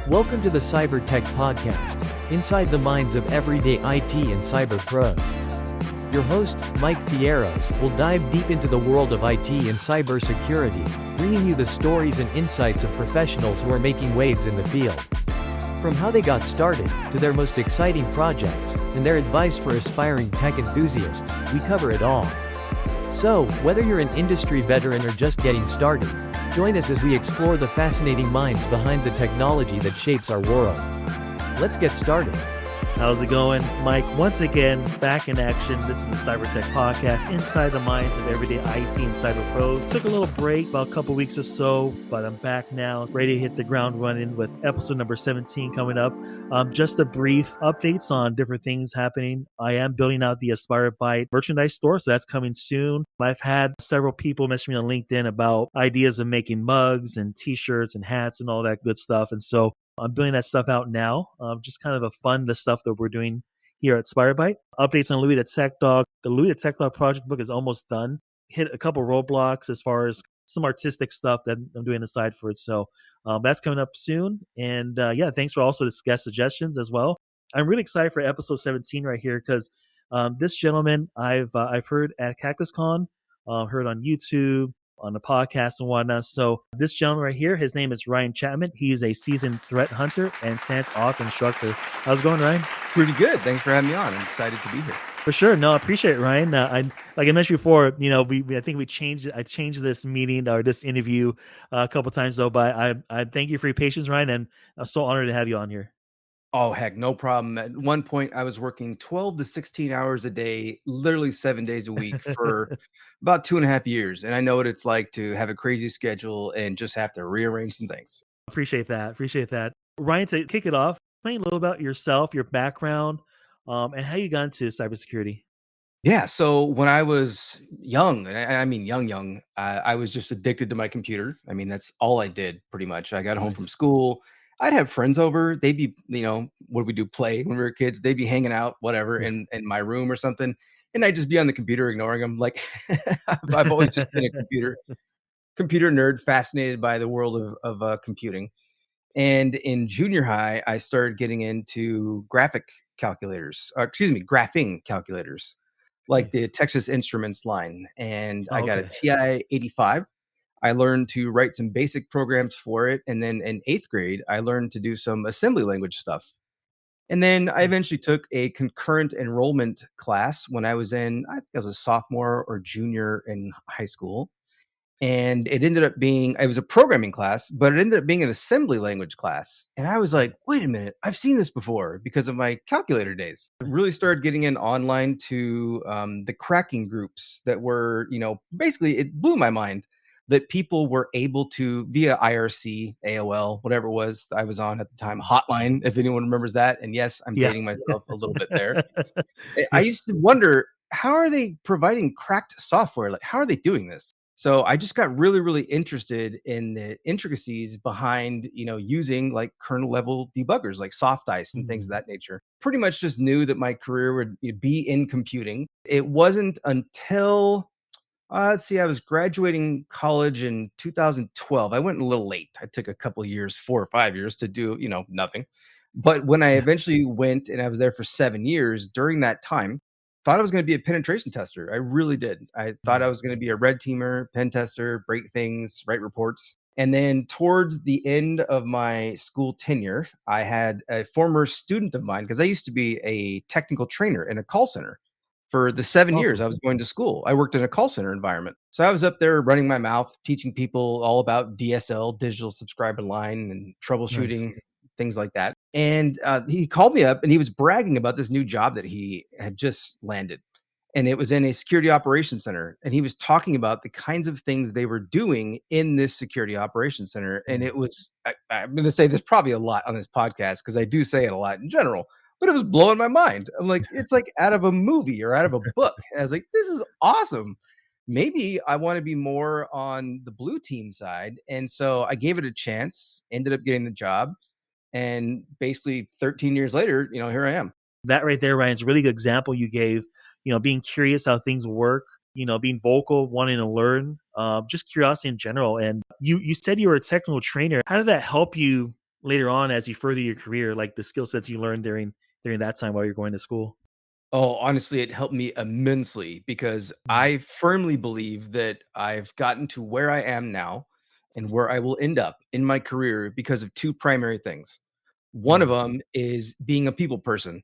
Welcome to the Cyber Tech Podcast, inside the minds of everyday IT and cyber pros. Your host, Mike Fierros, will dive deep into the world of IT and cybersecurity, bringing you the stories and insights of professionals who are making waves in the field. From how they got started, to their most exciting projects, and their advice for aspiring tech enthusiasts, we cover it all. So, whether you're an industry veteran or just getting started, join us as we explore the fascinating minds behind the technology that shapes our world. Let's get started. How's it going? Mike, once again, back in action. This is the Cyber Tech Podcast, inside the minds of everyday IT and cyber pros. Took a little break, about a couple weeks or so, but I'm back now, ready to hit the ground running with episode number 17 coming up. Just a brief updates on different things happening. I am building out the Aspire Byte merchandise store, so that's coming soon. I've had several people message me on LinkedIn about ideas of making mugs and t-shirts and hats and all that good stuff. And so I'm building that stuff out now. Just kind of a fun, the stuff that we're doing here at Spirebyte. Updates on Louis the Tech Dog. The Louis the Tech Dog project book is almost done. Hit a couple roadblocks as far as some artistic stuff that I'm doing aside for it. So that's coming up soon. And thanks for also the guest suggestions as well. I'm really excited for episode 17 right here because this gentleman I've heard at CactusCon, heard on YouTube, on the podcast and whatnot. So this gentleman right here, his name is Ryan Chapman. He is a seasoned threat hunter and SANS author instructor. How's it going, Ryan? Pretty good. Thanks for having me on. I'm excited to be here. For sure. No, I appreciate it, Ryan. Like I mentioned before, I think I changed this meeting or this interview a couple times though, but I thank you for your patience, Ryan, and I'm so honored to have you on here. Oh, heck, no problem. At one point, I was working 12 to 16 hours a day, literally 7 days a week for about 2.5 years. And I know what it's like to have a crazy schedule and just have to rearrange some things. Appreciate that. Ryan, to kick it off, explain a little about yourself, your background, and how you got into cybersecurity. Yeah. So when I was young, and I mean young, I was just addicted to my computer. I mean, that's all I did pretty much. I got home from school. I'd have friends over. They'd be, what do we do? Play when we were kids. They'd be hanging out, whatever, in my room or something. And I'd just be on the computer ignoring them. Like I've always just been a computer nerd, fascinated by the world of computing. And in junior high, I started getting into graphing calculators, like the Texas Instruments line. And I got a TI-85. I learned to write some basic programs for it. And then in 8th grade, I learned to do some assembly language stuff. And then I eventually took a concurrent enrollment class when I was I think I was a sophomore or junior in high school. And it ended up being, it was a programming class, but it ended up being an assembly language class. And I was like, wait a minute, I've seen this before because of my calculator days. I really started getting in online to the cracking groups that were, basically it blew my mind that people were able to, via IRC, AOL, whatever it was I was on at the time, Hotline, if anyone remembers that. And yes, I'm dating myself a little bit there. I used to wonder, how are they providing cracked software? Like, how are they doing this? So I just got really, really interested in the intricacies behind, using like kernel level debuggers like soft ice and things of that nature. Pretty much just knew that my career would be in computing. It wasn't until I was graduating college in 2012. I went a little late. I took a couple of years, 4 or 5 years to do, nothing. But when I eventually went and I was there for 7 years, during that time, thought I was going to be a penetration tester. I really did. I thought I was going to be a red teamer, pen tester, break things, write reports. And then towards the end of my school tenure, I had a former student of mine, because I used to be a technical trainer in a call center. For the 7 years I was going to school, I worked in a call center environment. So I was up there running my mouth, teaching people all about DSL, digital subscriber line, and troubleshooting, things like that. And he called me up and he was bragging about this new job that he had just landed. And it was in a security operations center. And he was talking about the kinds of things they were doing in this security operations center. And it was, I'm going to say this probably a lot on this podcast because I do say it a lot in general. But it was blowing my mind. I'm like, it's like out of a movie or out of a book. And I was like, this is awesome. Maybe I want to be more on the blue team side. And so I gave it a chance, ended up getting the job. And basically 13 years later, here I am. That right there, Ryan, is a really good example you gave, being curious how things work, being vocal, wanting to learn, just curiosity in general. And you said you were a technical trainer. How did that help you later on as you further your career, like the skill sets you learned during that time while you're going to school? Oh, honestly, it helped me immensely because Mm, I firmly believe that I've gotten to where I am now and where I will end up in my career because of two primary things. One of mm, them is being a people person.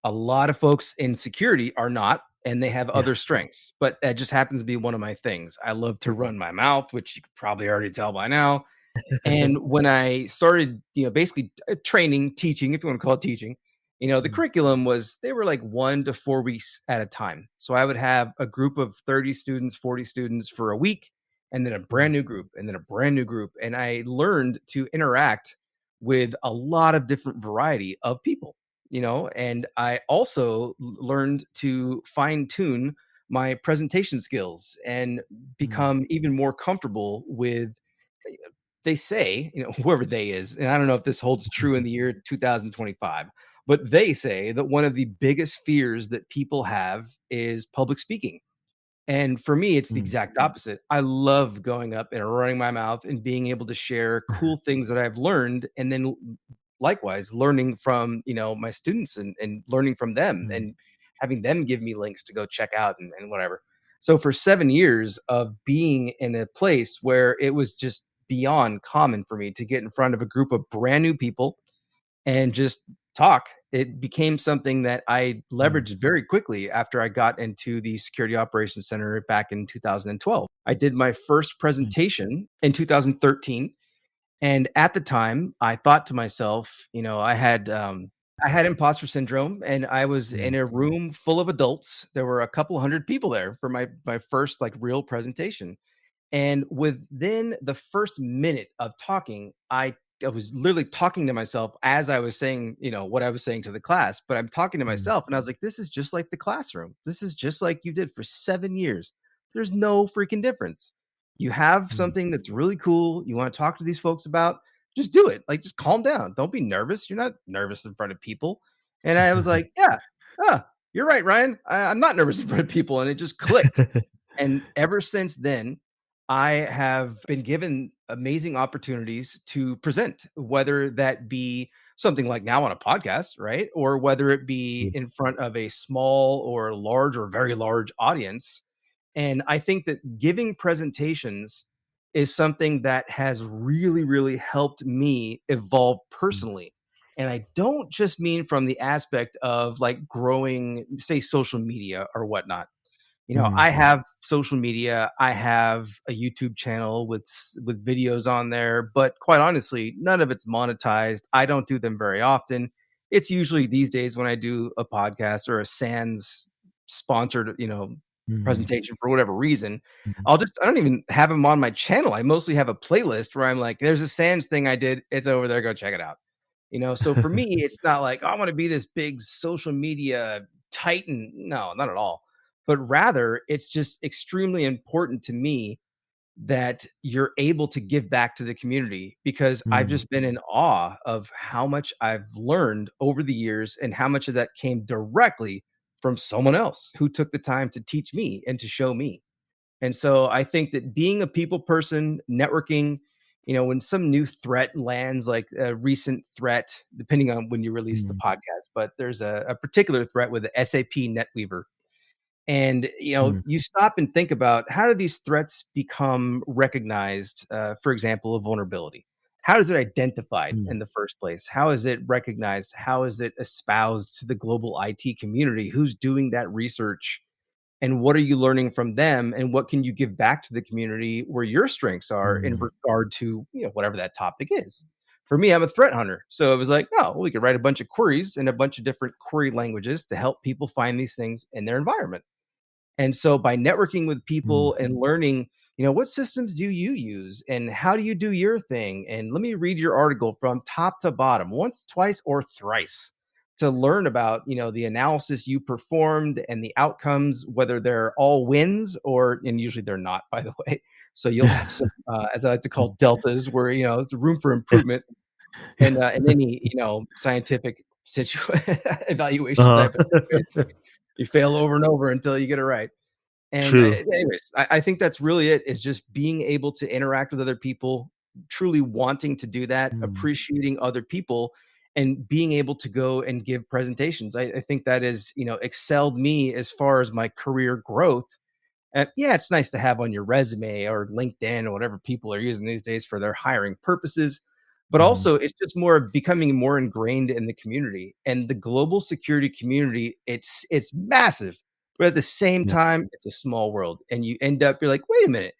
A lot of folks in security are not, and they have yeah. other strengths, but that just happens to be one of my things. I love to run my mouth, which you could probably already tell by now. And when I started, basically training, teaching, if you want to call it teaching, the Mm, curriculum was they were like 1 to 4 weeks at a time. So I would have a group of 30 students, 40 students for a week, and then a brand mm, new group, and then a brand new group. And I learned to interact with a lot of different variety of people, and I also learned to fine tune my presentation skills and mm, become even more comfortable with they say, whoever they is, and I don't know if this holds true in the year 2025, but they say that one of the biggest fears that people have is public speaking. And for me, it's the mm. exact opposite. I love going up and running my mouth and being able to share cool things that I've learned, and then likewise learning from my students and learning from them Mm, and having them give me links to go check out and whatever. So for 7 years of being in a place where it was just beyond common for me to get in front of a group of brand new people and just talk. It became something that I mm, leveraged very quickly after I got into the Security Operations Center back in 2012. I did my first mm, presentation in 2013, and at the time, I thought to myself, I had imposter syndrome, and I was in mm, a room full of adults. There were a couple hundred people there for my first like real presentation. And within the first minute of talking, I was literally talking to myself as I was saying, what I was saying to the class, but I'm talking to mm, myself and I was like, this is just like the classroom. This is just like you did for 7 years. There's no freaking difference. You have mm. something that's really cool. You want to talk to these folks about, just do it. Like, just calm down. Don't be nervous. You're not nervous in front of people. And I was like, yeah, you're right, Ryan. I'm not nervous in front of people. And it just clicked. And ever since then, I have been given amazing opportunities to present, whether that be something like now on a podcast, right? Or whether it be in front of a small or large or very large audience. And I think that giving presentations is something that has really, really helped me evolve Mm, personally. And I don't just mean from the aspect of like growing, say, social media or whatnot. mm, I have social media. I have a YouTube channel with videos on there, but quite honestly, none of it's monetized. I don't do them very often. It's usually these days when I do a podcast or a Sans sponsored, mm, presentation for whatever reason. mm. I don't even have them on my channel. I mostly have a playlist where I'm like, there's a Sans thing I did. It's over there. Go check it out. So for me, it's not like, "Oh, I want to be this big social media titan. No, not at all. But rather, it's just extremely important to me that you're able to give back to the community because I've Mm, just been in awe of how much I've learned over the years and how much of that came directly from someone else who took the time to teach me and to show me. And so I think that being a people person, networking, when some new threat lands, like a recent threat, depending on when you release the mm, podcast, but there's a particular threat with the SAP NetWeaver. And mm, you stop and think about how do these threats become recognized? For example, a vulnerability. How is it identified mm, in the first place? How is it recognized? How is it espoused to the global IT community? Who's doing that research? And what are you learning from them? And what can you give back to the community where your strengths are in mm, regard to whatever that topic is? For me, I'm a threat hunter, so it was like, oh, well, we could write a bunch of queries in a bunch of different query languages to help people find these things in their environment. And so by networking with mm, people and learning, what systems do you use and how do you do your thing? And let me read your article from top to bottom, once, twice, or thrice to learn about, the analysis you performed and the outcomes, whether they're all wins and usually they're not, by the way. So you'll have some, as I like to call deltas, where it's room for improvement, and in any scientific evaluation uh-huh. type of situation. You fail over and over until you get it right. And True. anyways, I think that's really it, is just being able to interact with other people, truly wanting to do that, Mm. appreciating other people, and being able to go and give presentations. I think that is, excelled me as far as my career growth. Yeah, it's nice to have on your resume or LinkedIn or whatever people are using these days for their hiring purposes. But Mhm. also, it's just more becoming more ingrained in the community and the global security community. It's massive, but at the same Yeah. time, it's a small world, and you end up you're like, wait a minute,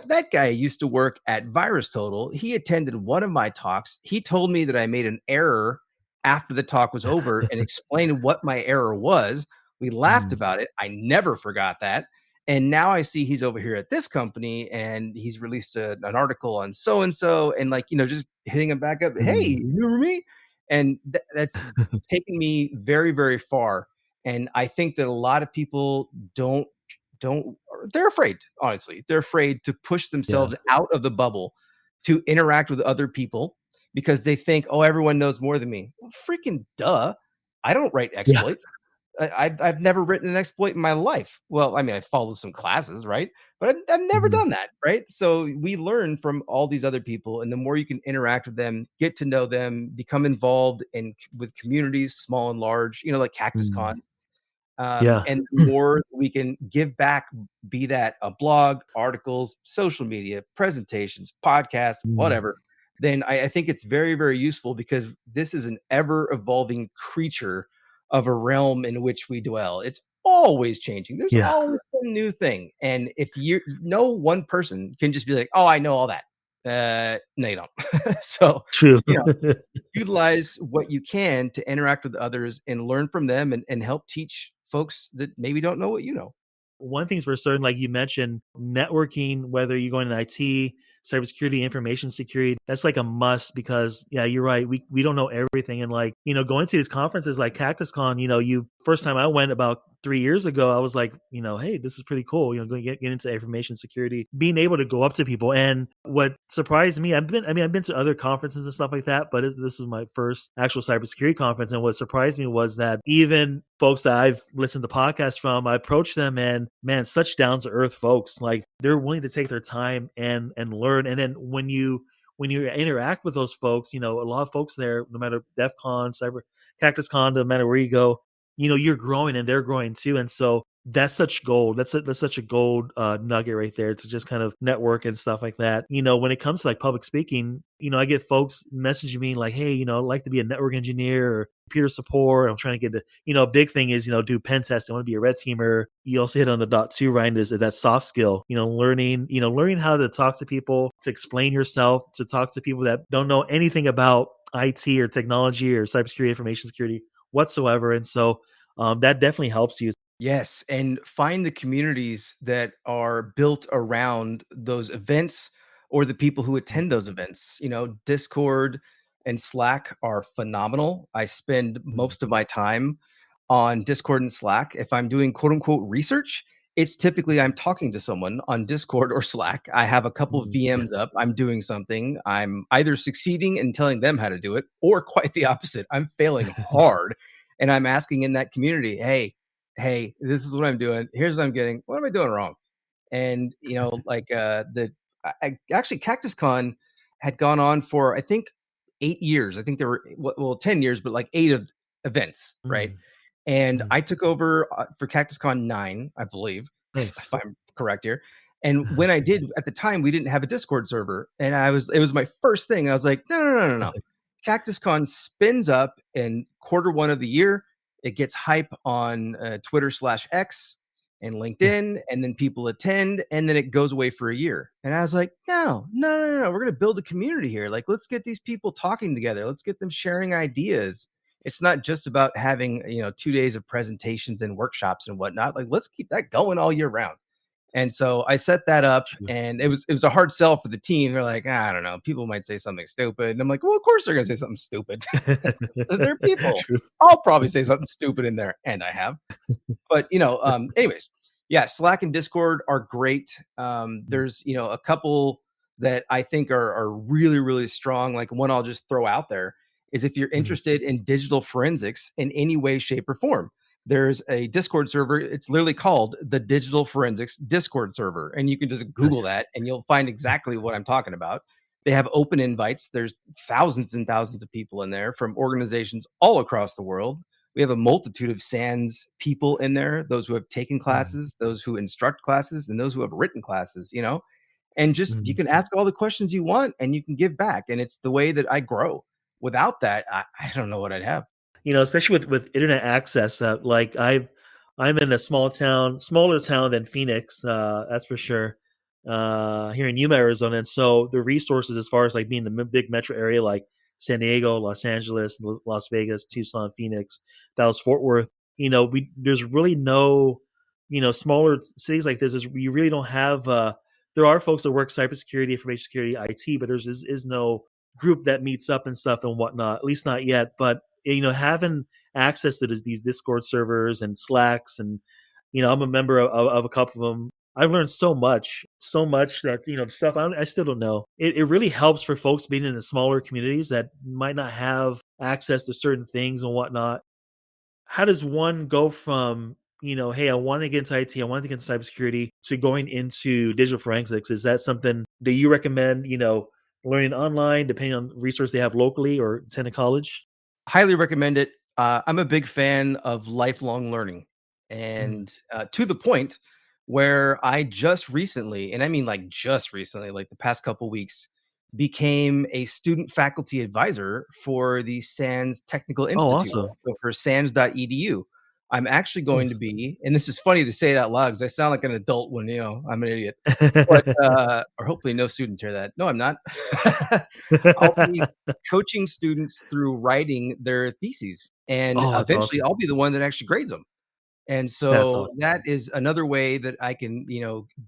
that guy used to work at Virus Total. He attended one of my talks. He told me that I made an error after the talk was over and explained what my error was. We laughed Mm. about it. I never forgot that. And now I see he's over here at this company and he's released an article on so and so, and like, just hitting him back up. Hey, Mm. you remember me? And that's taken me very, very far. And I think that a lot of people don't they're afraid, honestly. They're afraid to push Yeah. themselves out of the bubble to interact with other people because they think, oh, everyone knows more than me. Well, freaking duh. I don't write Yeah. exploits. I've never written an exploit in my life. Well, I mean, I followed some classes, right? But I've never Mhm. done that, right? So we learn from all these other people, and the more you can interact with them, get to know them, become involved in with communities, small and large, like CactusCon, Mm. Yeah. and the more we can give back, be that a blog, articles, social media, presentations, podcasts, Mm. whatever, then I think it's very, very useful because this is an ever evolving creature of a realm in which we dwell. It's always changing. There's Yeah. always some new thing. And if no one person can just be like, oh, I know all that. No, you don't. So, True. you know, utilize what you can to interact with others and learn from them and help teach folks that maybe don't know what you know. One thing's for certain, like you mentioned, networking, whether you're going in IT, cybersecurity, information security, that's like a must because yeah, you're right. We don't know everything. And like, going to these conferences like CactusCon, you first time I went about 3 years ago, I was like, hey, this is pretty cool. Going to get into information security, being able to go up to people. And what surprised me, I've been to other conferences and stuff like that, but this was my first actual cybersecurity conference. And what surprised me was that even folks that I've listened to podcasts from, I approached them and man, such down to earth folks. Like they're willing to take their time and learn. And then when you interact with those folks, a lot of folks there, no matter DEF CON, Cyber CactusCon, no matter where you go, you're growing and they're growing too. And so that's such gold. That's such a gold nugget right there to just kind of network and stuff like that. When it comes to like public speaking, I get folks messaging me like, hey, I'd like to be a network engineer or computer support. I'm trying to get a big thing is, do pen testing. I want to be a red teamer. You also hit on the dot two, Ryan, is that soft skill, learning how to talk to people, to explain yourself, to talk to people that don't know anything about IT or technology or cybersecurity, information security whatsoever. And so that definitely helps you. Yes, and find the communities that are built around those events or the people who attend those events. Discord and Slack are phenomenal. I spend Mm, most of my time on Discord and Slack. If I'm doing quote unquote research, it's typically I'm talking to someone on Discord or Slack. I have a couple of yeah. VMs up. I'm doing something. I'm either succeeding and telling them how to do it, or quite the opposite. I'm failing hard. And I'm asking in that community, hey, this is what I'm doing. Here's what I'm getting. What am I doing wrong? And like actually CactusCon had gone on for I think 8 years. I think there were 10 years, but like eight of events, right? Mm, And mm, I took over for CactusCon 9, I believe, nice. if I'm correct here. And when I did, at the time, we didn't have a Discord server, and it was my first thing. I was like, no, no, no, no, no. CactusCon spins up in quarter 1 of the year. It gets hype on Twitter/X and Yeah. LinkedIn, and then people attend, and then it goes away for a year. And I was like, no, no, no, no, no. We're going to build a community here. Like, let's get these people talking together. Let's get them sharing ideas. It's not just about having 2 days of presentations and workshops and whatnot. Like, let's keep that going all year round. And so I set that up, True. and it was a hard sell for the team. They're like, I don't know, people might say something stupid. And I'm like, well, of course they're gonna say something stupid. They're people. True. I'll probably say something stupid in there, and I have. But anyways, yeah, Slack and Discord are great. Mm, There's a couple that I think are really, really strong. Like one I'll just throw out there is if you're mhm. interested in digital forensics in any way, shape, or form. There's a Discord server. It's literally called the Digital Forensics Discord server. And you can just Google Nice. that and you'll find exactly what I'm talking about. They have open invites. There's thousands and thousands of people in there from organizations all across the world. We have a multitude of SANS people in there, those who have taken Mm, classes, those who instruct classes, and those who have written classes, and just you mm. can ask all the questions you want and you can give back. And it's the way that I grow. Without that, I don't know what I'd have. Especially with internet access, I'm in a smaller town than Phoenix, that's for sure. Here in Yuma, Arizona, and so the resources as far as like being the big metro area like San Diego, Los Angeles, Las Vegas, Tucson, Phoenix, Dallas, Fort Worth. We there's really no, smaller cities like this. You really don't have. There are folks that work cybersecurity, information security, IT, but is no group that meets up and stuff and whatnot. At least not yet. But having access to these Discord servers and Slacks, and I'm a member of a couple of them. I've learned so much that stuff I still don't know. It really helps for folks being in the smaller communities that might not have access to certain things and whatnot. How does one go from hey, I want to get into IT, I want to get into cybersecurity, to going into digital forensics? Is that something that you recommend? Learning online, depending on the resource they have locally, or attending college? Highly recommend it. I'm a big fan of lifelong learning, Mm. and to the point where I just recently, and I mean like just recently, like the past couple weeks, became a student faculty advisor for the SANS Technical Oh, Institute, awesome. so for sans.edu. I'm actually going to Nice. be, and this is funny to say it out loud because I sound like an adult when I'm an idiot, but or hopefully no students hear that. No, I'm not. I'll be coaching students through writing their theses, and Oh, that's eventually awesome. I'll be the one that actually grades them. And That's so awesome. that is another way that I can,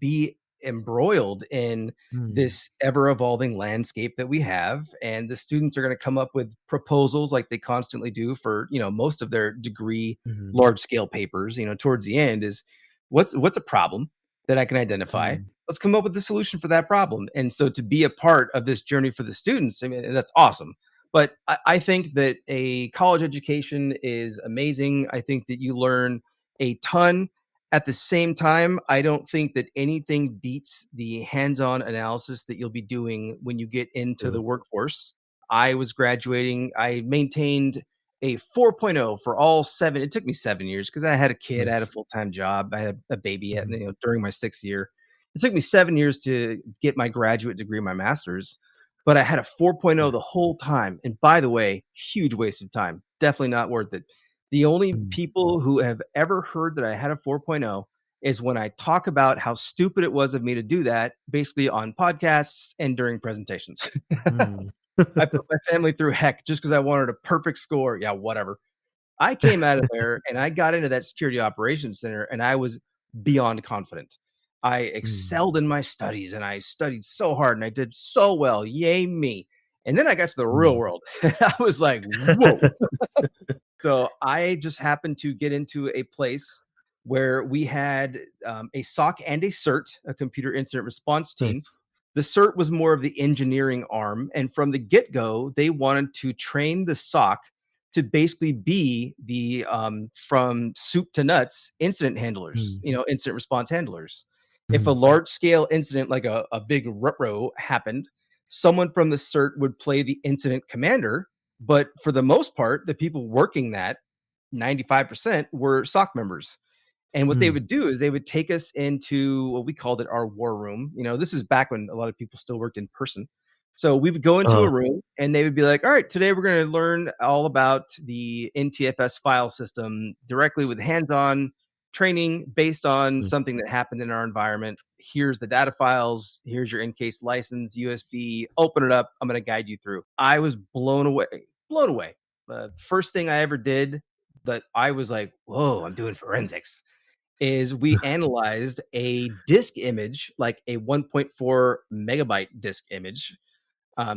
be embroiled in Mm, this ever evolving landscape that we have. And the students are going to come up with proposals like they constantly do for, most of their degree mhm, large scale papers, towards the end is what's a problem that I can identify. mm, Let's come up with the solution for that problem. And so to be a part of this journey for the students, I mean, that's awesome. But I think that a college education is amazing. I think that you learn a ton. At the same time, I don't think that anything beats the hands-on analysis that you'll be doing when you get into the true. workforce. I was graduating, I maintained a 4.0 for all 7. It took me 7 years because I had a kid, I had a Nice. full-time job, I had a baby at, Mhm, during my 6th year. It took me 7 years to get my graduate degree, my master's, but I had a 4.0 sure. the whole time. And by the way, huge waste of time. Definitely not worth it. The only Mm, people who have ever heard that I had a 4.0 is when I talk about how stupid it was of me to do that, basically on podcasts and during presentations. mm. I put my family through heck just because I wanted a perfect score. Yeah, whatever. I came out of there and I got into that security operations center and I was beyond confident. I Mm, excelled in my studies and I studied so hard and I did so well. Yay me. And then I got to the real mm. world. I was like, whoa. So I just happened to get into a place where we had a SOC and a CERT, a computer incident response team. Nice. The CERT was more of the engineering arm. And from the get go, they wanted to train the SOC to basically be the from soup to nuts incident handlers, Mm, incident response handlers. If a mhm, large scale incident like a big rutro happened, someone from the CERT would play the incident commander, but for the most part, the people working that 95% were SOC members. And what they mm. would do is they would take us into what we called it our war room. This is back when a lot of people still worked in person. So we would go into Uh, a room and they would be like, all right, today we're going to learn all about the NTFS file system directly with hands on training based on mm, something that happened in our environment. Here's the data files. Here's your in case license, USB. Open it up. I'm going to guide you through. I was blown away. Blown away. First thing I ever did that I was like, whoa, I'm doing forensics is we analyzed a disk image, like a 1.4 megabyte disk image.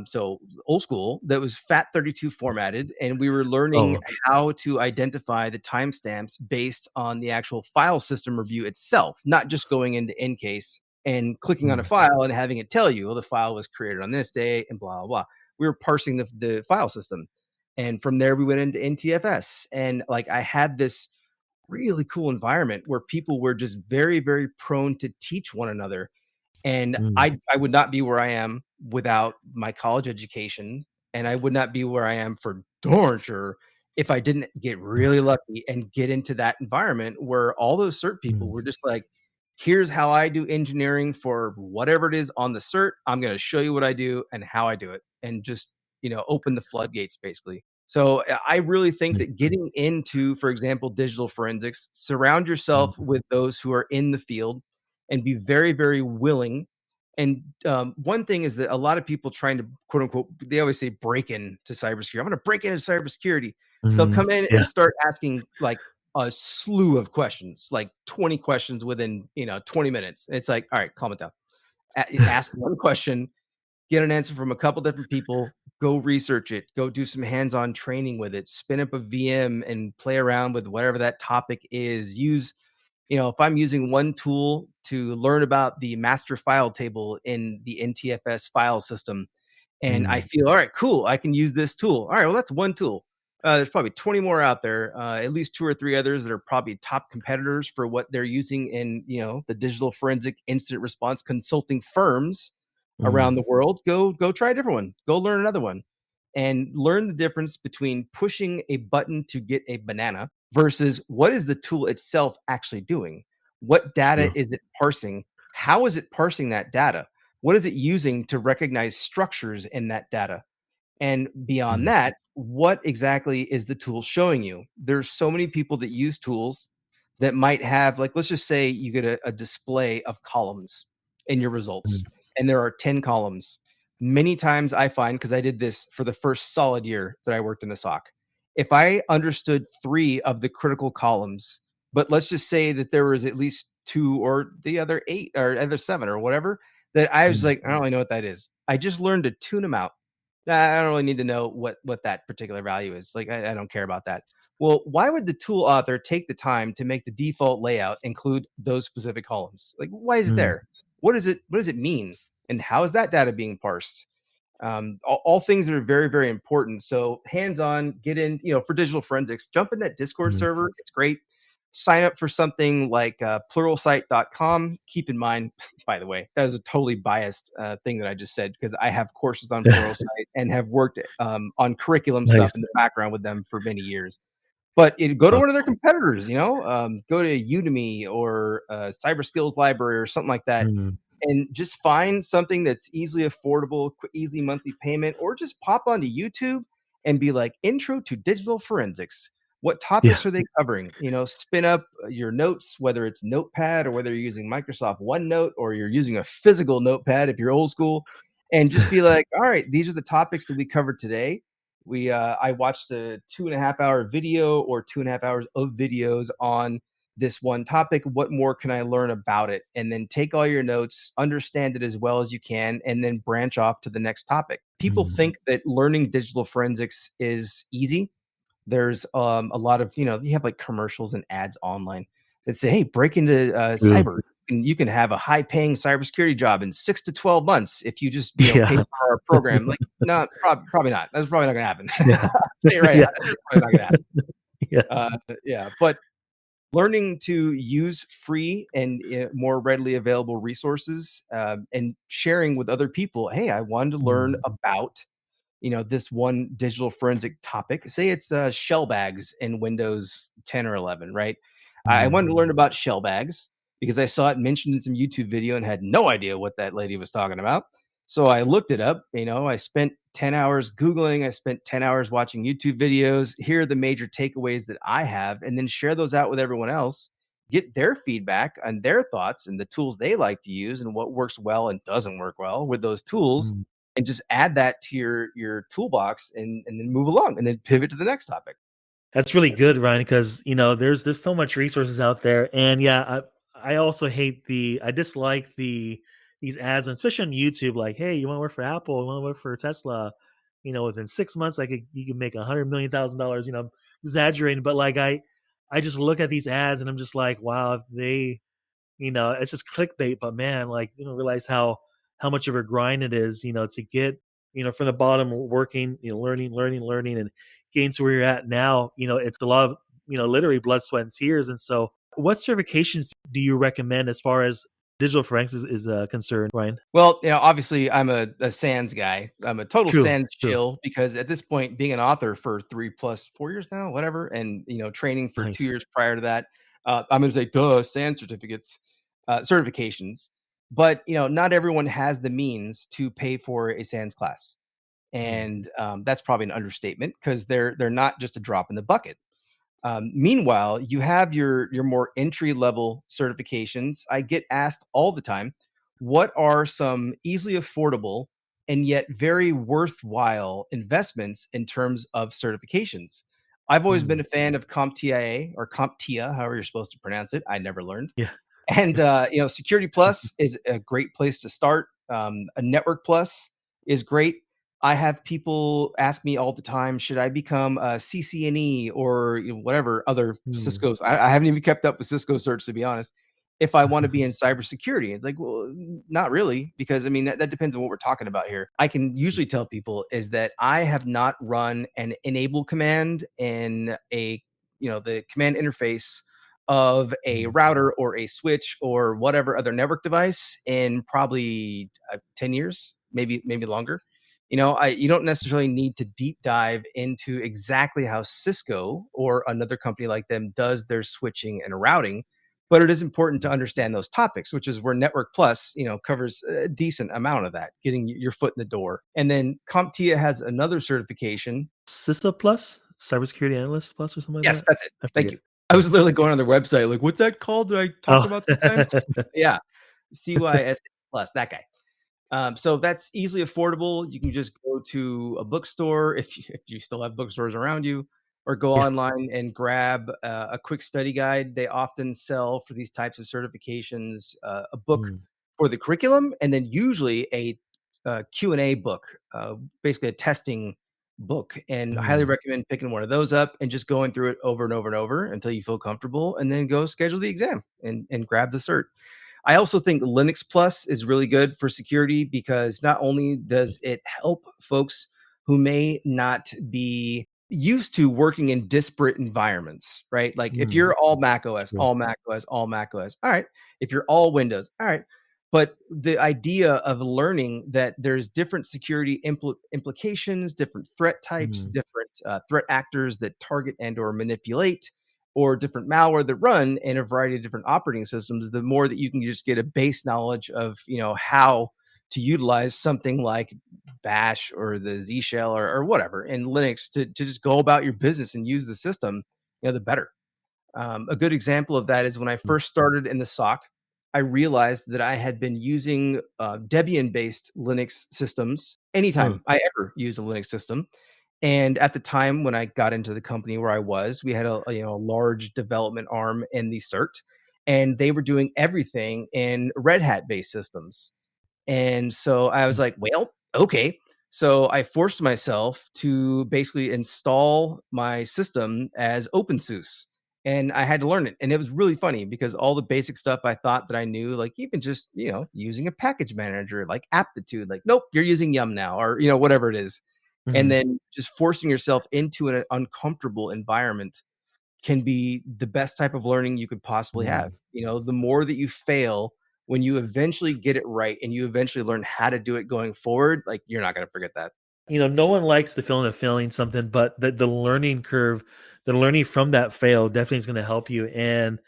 So old school that was FAT32 formatted, and we were learning oh, how to identify the timestamps based on the actual file system review itself, not just going into Ncase and clicking on a mm, file and having it tell you, well, the file was created on this day and blah, blah, blah. We were parsing the file system. And from there, we went into NTFS. And like I had this really cool environment where people were just very, very prone to teach one another. And Mm. I would not be where I am without my college education, and I would not be where I am for darn sure if I didn't get really lucky and get into that environment where all those cert people Mm. were just like, "Here's how I do engineering for whatever it is on the cert. I'm gonna show you what I do and how I do it," and just, open the floodgates basically. So, I really think Mm. that getting into, for example, digital forensics, surround yourself Mm. with those who are in the field and be very, very willing. And one thing is that a lot of people trying to quote unquote, they always say break into cybersecurity. I'm going to break into cybersecurity. They'll Mm. come in Yeah. and start asking like a slew of questions, like 20 questions within 20 minutes. It's like, all right, calm it down. Ask one question, get an answer from a couple different people, go research it, go do some hands-on training with it, spin up a VM and play around with whatever that topic is. Use if I'm using one tool to learn about the master file table in the NTFS file system, and I Mm. feel, all right, cool, I can use this tool. All right, well, that's one tool. There's probably 20 more out there, at least 2 or 3 others that are probably top competitors for what they're using in, the digital forensic incident response consulting firms around Mm. the world. Go try a different one. Go learn another one, and learn the difference between pushing a button to get a banana versus what is the tool itself actually doing? What data True. is it parsing? How is it parsing that data? What is it using to recognize structures in that data? And beyond Mm. that, what exactly is the tool showing you? There's so many people that use tools that might have, like, let's just say you get a display of columns in your results, Mm. and there are 10 columns. Many times I find, because I did this for the first solid year that I worked in the SOC, if I understood 3 of the critical columns, but let's just say that there was at least 2 or the other 8 or other 7 or whatever, that I was Mm. like, I don't really know what that is. I just learned to tune them out. I don't really need to know what that particular value is. Like, I don't care about that. Well, why would the tool author take the time to make the default layout include those specific columns? Like, why is it Mm. there? What does it mean? And how is that data being parsed? All things that are very, very important. So hands-on, get in, for digital forensics, jump in that Discord Mm. server. It's great. Sign up for something like pluralsight.com. Keep in mind, by the way, that was a totally biased thing that I just said, because I have courses on Pluralsight and have worked on curriculum stuff Nice. in the background with them for many years. But go to Oh. one of their competitors, go to Udemy or Cyber Skills Library or something like that, Mm. and just find something that's easily affordable, easy monthly payment, or just pop onto YouTube and be like, intro to digital forensics. What Yeah. topics are they covering? Spin up your notes, whether it's Notepad or whether you're using Microsoft OneNote or you're using a physical notepad if you're old school, and just be like, all right, these are the topics that we covered today. I watched a 2.5 hour video or 2.5 hours of videos on this one topic. What more can I learn about it? And then take all your notes, understand it as well as you can, and then branch off to the next topic. People Mm. think that learning digital forensics is easy. There's a lot of, you have like commercials and ads online that say, hey, break into True. cyber. And you can have a high paying cybersecurity job in 6 to 12 months if you just, pay Yeah. for our program. Like, no, probably not. That's probably not going to happen. Yeah. I'll tell you right Yeah. now, that's probably not going to happen. Yeah. Yeah. But learning to use free and more readily available resources, and sharing with other people, hey, I wanted to learn Mm. about this one digital forensic topic. Say it's shell bags in Windows 10 or 11, right? I Mm. wanted to learn about shell bags because I saw it mentioned in some YouTube video and had no idea what that lady was talking about. So I looked it up. I spent 10 hours Googling, I spent 10 hours watching YouTube videos. Here are the major takeaways that I have, and then share those out with everyone else, get their feedback and their thoughts and the tools they like to use and what works well and doesn't work well with those tools, Mm. and just add that to your toolbox, and then move along and then pivot to the next topic. That's really good, Ryan, because there's so much resources out there, and yeah, I also I dislike these ads, and especially on YouTube. Like, hey, you want to work for Apple? You want to work for Tesla? Within 6 months, you can make $100 million. Exaggerating, but like I just look at these ads and I'm just like, wow, if they it's just clickbait, but man, like you don't realize how much of a grind it is, to get, from the bottom working, learning and getting to where you're at now. It's a lot of, literally blood, sweat, and tears. And so what certifications do you recommend as far as digital forensics is concerned, Ryan? Well, obviously I'm a sans guy. I'm a total True, sans true. chill because at this point, being an author for 4 years now, whatever, and training for 2 Nice. years prior to that, I'm gonna say, duh, sans certificates, certifications. But not everyone has the means to pay for a sans class, Mm, and that's probably an understatement because they're not just a drop in the bucket. Meanwhile, you have your more entry level certifications. I get asked all the time, what are some easily affordable and yet very worthwhile investments in terms of certifications? I've always been mm. a fan of CompTIA or CompTIA, however you're supposed to pronounce it. I never learned. Yeah. And Security Plus is a great place to start. A Network Plus is great. I have people ask me all the time, should I become a CCNE or whatever other Mm. Cisco's? I haven't even kept up with Cisco certs, to be honest. If I want to be in cybersecurity, it's like, well, not really, because I mean that depends on what we're talking about here. I can usually tell people is that I have not run an enable command in the command interface of a Mhm. router or a switch or whatever other network device in probably 10 years, maybe longer. You don't necessarily need to deep dive into exactly how Cisco or another company like them does their switching and routing, but it is important to understand those topics, which is where Network Plus, covers a decent amount of that, getting your foot in the door. And then CompTIA has another certification. CISA Plus, Cybersecurity Analyst Plus, or something like Yes, that. that's it. I Thank forget. you. I Yeah. was literally going on their website, like, what's that called that I talk Oh. about sometimes? Yeah, CYS Plus, that guy. So that's easily affordable. You can just go to a bookstore if you still have bookstores around you, or go Yeah. online and grab a quick study guide. They often sell for these types of certifications a book Mm, for the curriculum, and then usually a Q&A book, basically a testing book. And I highly mm, recommend picking one of those up and just going through it over and over and over until you feel comfortable, and then go schedule the exam and grab the cert. I also think Linux Plus is really good for security because not only does it help folks who may not be used to working in disparate environments, right? Like if mm. you're all Mac OS, True. all Mac OS, all Mac OS, all right. If you're all Windows, all right. But the idea of learning that there's different security implications, different threat types, Mm, different threat actors that target and or manipulate, or different malware that run in a variety of different operating systems, the more that you can just get a base knowledge of, how to utilize something like Bash or the Z shell or whatever in Linux to just go about your business and use the system, the better. A good example of that is when I mm, first started in the SOC, I realized that I had been using Debian based Linux systems huh, anytime I ever used a Linux system. And at the time when I got into the company where I was, we had a large development arm in the CERT, and they were doing everything in Red Hat based systems. And so I was mm, like, well, okay. So I forced myself to basically install my system as OpenSUSE. And I had to learn it. And it was really funny because all the basic stuff I thought that I knew, like even just, using a package manager, like aptitude, like, nope, you're using Yum now, or, whatever it is. And mhm, then just forcing yourself into an uncomfortable environment can be the best type of learning you could possibly have. mm. The more that you fail, when you eventually get it right and you eventually learn how to do it going forward, like you're not going to forget that. No one likes the feeling of failing something, but the learning curve, the learning from that fail definitely is going to help you. And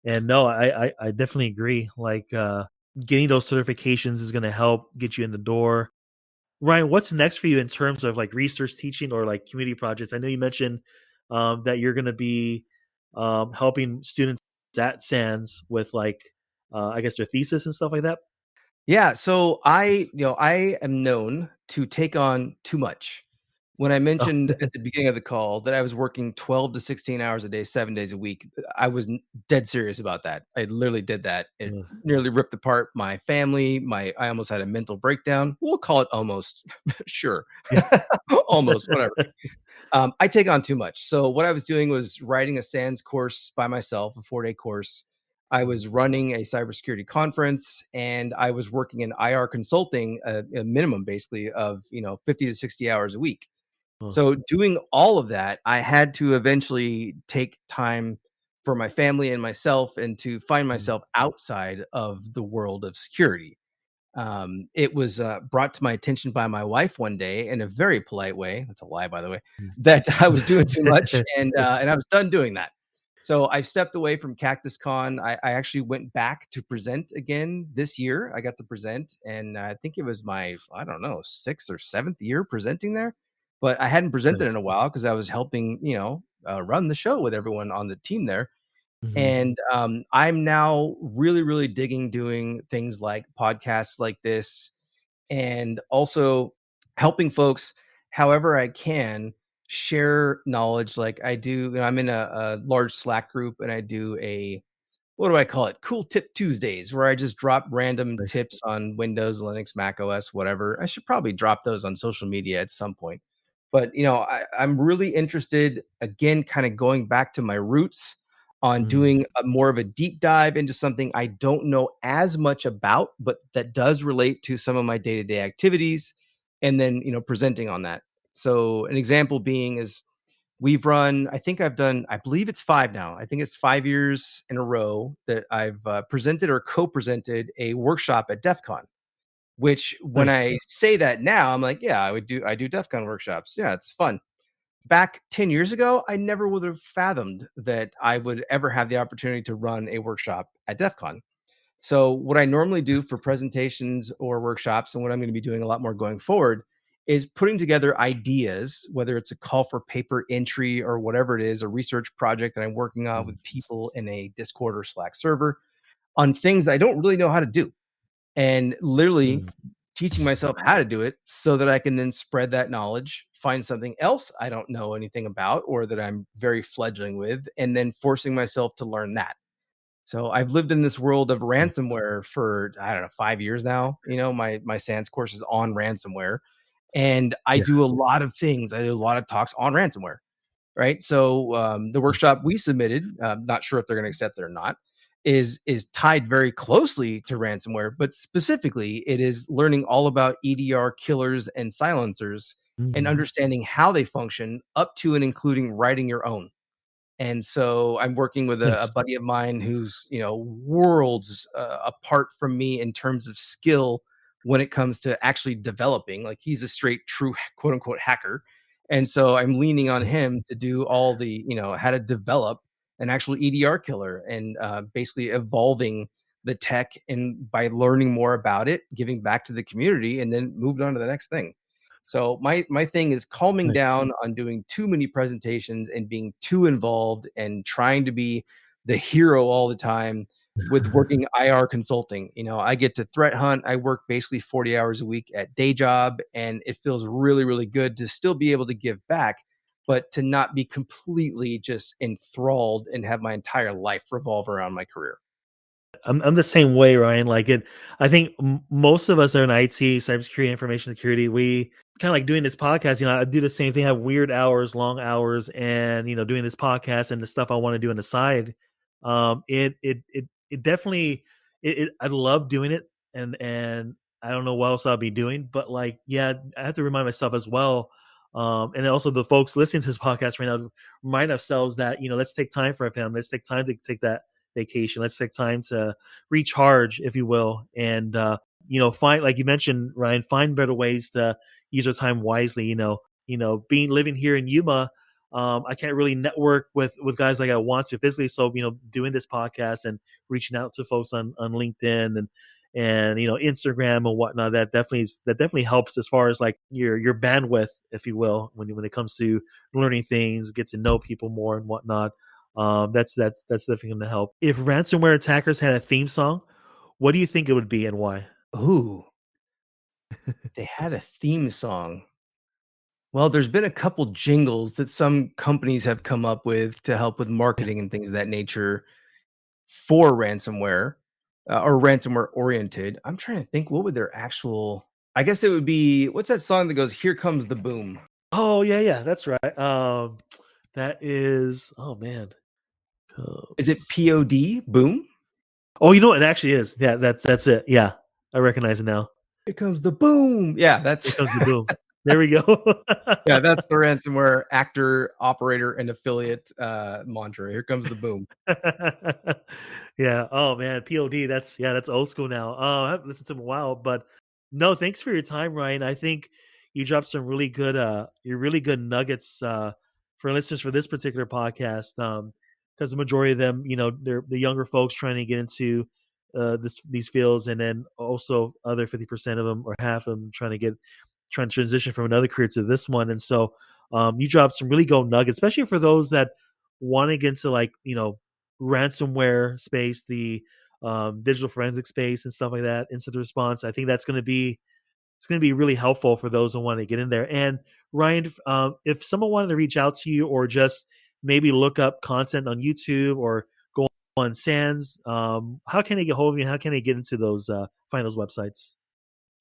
no, I definitely agree. Like getting those certifications is going to help get you in the door. Ryan, what's next for you in terms of like research teaching or like community projects? I know you mentioned that you're going to be helping students at SANS with like, I guess their thesis and stuff like that. Yeah, so I am known to take on too much. When I Oh, mentioned at the beginning of the call that I was working 12 to 16 hours a day, 7 days a week, I was dead serious about that. I literally did that. It ugh, nearly ripped apart my family. I almost had a mental breakdown. We'll call it almost. Sure. yeah. Almost, whatever. I take on too much. So what I was doing was writing a SANS course by myself, a 4-day course. I was running a cybersecurity conference, and I was working in IR consulting, a minimum basically of 50 to 60 hours a week. Oh, So doing all of that, I had to eventually take time for my family and myself, and to find myself outside of the world of security. It was brought to my attention by my wife one day in a very polite way. That's a lie, by the way, that I was doing too much, and I was done doing that. So I stepped away from CactusCon. I actually went back to present again this year. I got to present, and I think it was my, I don't know, 6th or 7th year presenting there. But I hadn't presented in a while because I was helping, run the show with everyone on the team there. And I'm now really, really digging doing things like podcasts like this, and also helping folks however I can share knowledge. Like I do, I'm in a large Slack group, and I do what do I call it? Cool Tip Tuesdays, where I just drop random tips on Windows, Linux, Mac OS, whatever. I should probably drop those on social media at some point. But I'm really interested, again, kind of going back to my roots on doing more of a deep dive into something I don't know as much about, but that does relate to some of my day-to-day activities, and then presenting on that. So an example being is, we've run, I believe it's 5 now. I think it's 5 years in a row that I've presented or co-presented a workshop at DEF CON, which when I say that now, I'm like, yeah, I do DEF CON workshops. Yeah, it's fun. Back 10 years ago, I never would have fathomed that I would ever have the opportunity to run a workshop at DEF CON. So what I normally do for presentations or workshops, and what I'm going to be doing a lot more going forward, is putting together ideas, whether it's a call for paper entry or whatever it is, a research project that I'm working on with people in a Discord or Slack server, on things I don't really know how to do, and literally teaching myself how to do it so that I can then spread that knowledge, find something else I don't know anything about or that I'm very fledgling with, and then forcing myself to learn that. So I've lived in this world of ransomware for, I don't know, 5 years now. My SANS course is on ransomware, and I do a lot of things. I do a lot of talks on ransomware, right? So the workshop we submitted, not sure if they're going to accept it or not, is tied very closely to ransomware, but specifically it is learning all about EDR killers and silencers, and understanding how they function, up to and including writing your own. And so I'm working with a buddy of mine who's, worlds apart from me in terms of skill when it comes to actually developing. Like, he's a straight, true, quote unquote, hacker. And so I'm leaning on him to do all the, how to develop an actual EDR killer, and basically evolving the tech, and by learning more about it, giving back to the community, and then moved on to the next thing. So my thing is calming down on doing too many presentations and being too involved and trying to be the hero all the time with working IR consulting. I get to threat hunt. I work basically 40 hours a week at day job, and it feels really, really good to still be able to give back, but to not be completely just enthralled and have my entire life revolve around my career. I'm the same way, Ryan. I think most of us are in IT, cybersecurity, information security. We kind of like doing this podcast. I do the same thing. I have weird hours, long hours, and doing this podcast and the stuff I want to do on the side. It definitely, I love doing it, and I don't know what else I'll be doing. But I have to remind myself as well, and also the folks listening to this podcast right now, remind ourselves that let's take time for our family. Let's take time to take that vacation. Let's take time to recharge, if you will, and find, like you mentioned, Ryan, find better ways to use our time wisely. Living here in Yuma, I can't really network with guys like I want to physically. So doing this podcast and reaching out to folks on LinkedIn and Instagram and whatnot, that definitely helps as far as like your bandwidth, if you will, when it comes to learning things, get to know people more and whatnot. That's definitely going to help. If ransomware attackers had a theme song, what do you think it would be and why? Ooh, they had a theme song. Well, there's been a couple jingles that some companies have come up with to help with marketing and things of that nature for ransomware, or ransomware oriented. I'm trying to think, what would their actual, I guess it would be, what's that song that goes, "Here Comes the Boom"? Oh, yeah, that's right. That is, oh man. Is it POD? Boom? Oh, it actually is. Yeah, that's it. Yeah, I recognize it now. Here comes the boom. Yeah, Here comes the boom. There we go. Yeah, that's the ransomware actor, operator, and affiliate mantra. Here comes the boom. Yeah. Oh man, POD. That's old school now. I haven't listened to him in a while, but no, thanks for your time, Ryan. I think you dropped some really good your really good nuggets for listeners for this particular podcast. Because the majority of them, they're the younger folks trying to get into these fields, and then also other 50% of them or half of them trying to transition from another career to this one. And so you dropped some really gold nuggets, especially for those that want to get into ransomware space, the digital forensic space and stuff like that, incident response. I think it's going to be really helpful for those who want to get in there. And Ryan, if someone wanted to reach out to you or just maybe look up content on YouTube or go on SANS, how can they get hold of you? How can they get into those, find those websites?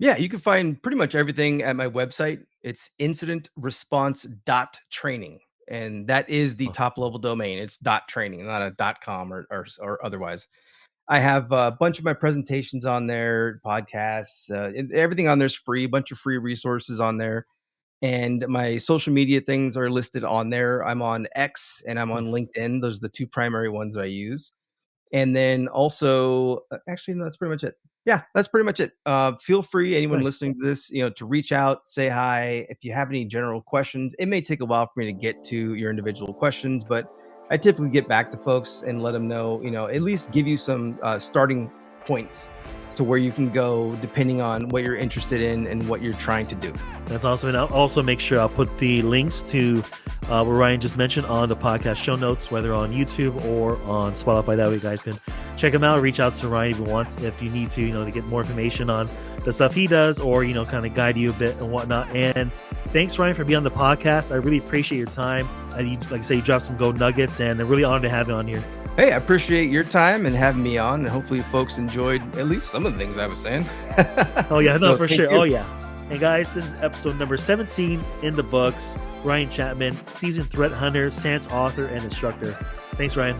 Yeah, you can find pretty much everything at my website. It's incidentresponse.training. And that is the Oh, top level domain. It's .training, not a .com or otherwise. I have a bunch of my presentations on there, podcasts, everything on there's free, a bunch of free resources on there. And my social media things are listed on there. I'm on X and I'm on nice. LinkedIn. Those are the two primary ones that I use. And then also, actually, no, that's pretty much it. Yeah, that's pretty much it. Feel free, anyone Nice. listening to this, to reach out, say hi. If you have any general questions, it may take a while for me to get to your individual questions, but I typically get back to folks and let them know, at least give you some starting points as to where you can go depending on what you're interested in and what you're trying to do. That's awesome. And I'll also make sure I'll put the links to what Ryan just mentioned on the podcast show notes, whether on YouTube or on Spotify. That way you guys can check him out. Reach out to Ryan if you want, if you need to, to get more information on the stuff he does or, kind of guide you a bit and whatnot. And thanks, Ryan, for being on the podcast. I really appreciate your time. Like I say, you dropped some gold nuggets, and I'm really honored to have you on here. Hey, I appreciate your time and having me on. And hopefully folks enjoyed at least some of the things I was saying. Oh, yeah. No, for sure. You. Oh, yeah. And guys, this is episode number 17 in the books. Ryan Chapman, seasoned threat hunter, SANS author, and instructor. Thanks, Ryan.